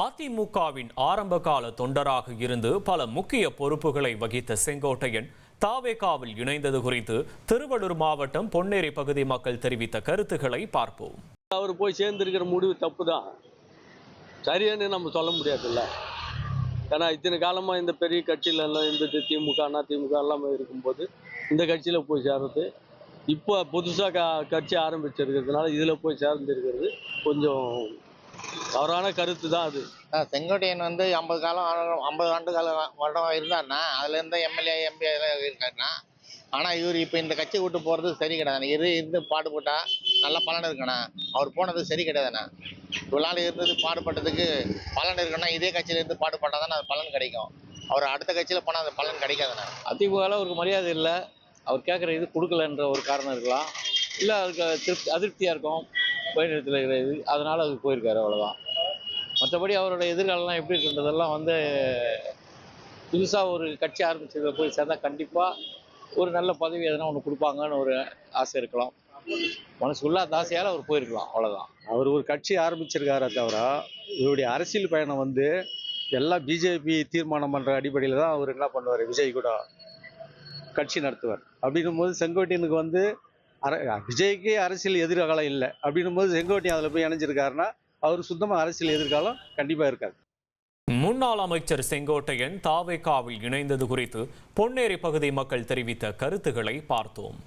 அதிமுகவின் ஆரம்பகால தொண்டராக இருந்து பல முக்கிய பொறுப்புகளை வகித்த செங்கோட்டையன் தாவேகாவில் இணைந்தது குறித்து திருவள்ளூர் மாவட்டம் பொன்னேரி பகுதி மக்கள் தெரிவித்த கருத்துக்களை பார்ப்போம். அவர் போய் சேர்ந்திருக்கிற முடிவு தப்பு தான், சரியானு நம்ம சொல்ல முடியாதுல்ல. ஏன்னா இத்தனை காலமாக இந்த பெரிய கட்சியில எல்லாம் இந்த திமுக அதிமுக எல்லாமே இருக்கும்போது இந்த கட்சியில் போய் சேர்றது, இப்போ புதுசாக கட்சி ஆரம்பிச்சிருக்கிறதுனால இதில் போய் சேர்ந்துருக்கிறது கொஞ்சம் தவறான கருத்து தான் அது. செங்கோட்டையன் 50 ஆண்டு கால வருடம் இருந்தாருன்னா அதுலேருந்து எம்எல்ஏ எம்பி இருக்காருன்னா, ஆனால் இவர் இப்போ இந்த கட்சி விட்டு போகிறது சரி கிடையாதுண்ணா. இருந்து பாடுபட்டா நல்ல பலன் இருக்குண்ணா. அவர் போனது சரி கிடையாதுண்ணா. இவ்வளோ நாள் இருந்தது பாடுபட்டதுக்கு பலன் இருக்குன்னா இதே கட்சியில இருந்து பாடுபட்டால் தானே அது பலன் கிடைக்கும். அவர் அடுத்த கட்சியில் போனால் அது பலன் கிடைக்காதுண்ணா. அதிமுகவில் அவருக்கு மரியாதை இல்லை, அவர் கேட்குற இது கொடுக்கலன்ற ஒரு காரணம் இருக்கலாம், இல்லை அவருக்கு அதிருப்தியாக இருக்கும் பயணத்தில் இருக்கிற இது, அதனால் அதுக்கு போயிருக்காரு, அவ்வளோதான். மற்றபடி அவரோட எதிர்காலம்லாம் எப்படி இருக்குன்றதெல்லாம் புதுசாக ஒரு கட்சி ஆரம்பிச்சதில் போய் சேர்ந்தா கண்டிப்பாக ஒரு நல்ல பதவி எதனா ஒன்று கொடுப்பாங்கன்னு ஒரு ஆசை இருக்கலாம். மனசுக்குள்ள அந்த ஆசையால் அவர் போயிருக்கலாம், அவ்வளோதான். அவர் ஒரு கட்சி ஆரம்பிச்சிருக்காரே தவிர இவருடைய அரசியல் பயணம் எல்லாம் பிஜேபி தீர்மானம் பண்ணுற அடிப்படையில் தான் அவர் என்ன பண்ணுவார், விஜய் கூட கட்சி நடத்துவார். அப்படின்னும் போது செங்கோட்டையனுக்கு விஜய்க்கு அரசியல் எதிர்காலம் இல்லை. அப்படின்னும் போது செங்கோட்டையன் அதில் போய் இணைஞ்சிருக்காருன்னா அவர் சுத்தமாக அரசியல் எதிர்காலம் கண்டிப்பாக இருக்காது. முன்னாள் அமைச்சர் செங்கோட்டையன் தாவேகாவில் இணைந்தது குறித்து பொன்னேரி பகுதி மக்கள் தெரிவித்த கருத்துக்களை பார்த்தோம்.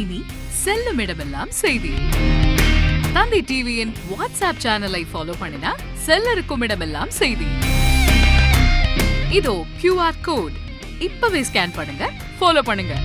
இனி செல்லும் இடமெல்லாம் செய்தி. தந்தை டிவியின் வாட்ஸ்அப் சேனலை ஃபாலோ பண்ணினா செல்ல இருக்கும் இடமெல்லாம் செய்தி. இதோ QR கோட், இப்பவே ஸ்கேன் பண்ணுங்க, ஃபாலோ பண்ணுங்க.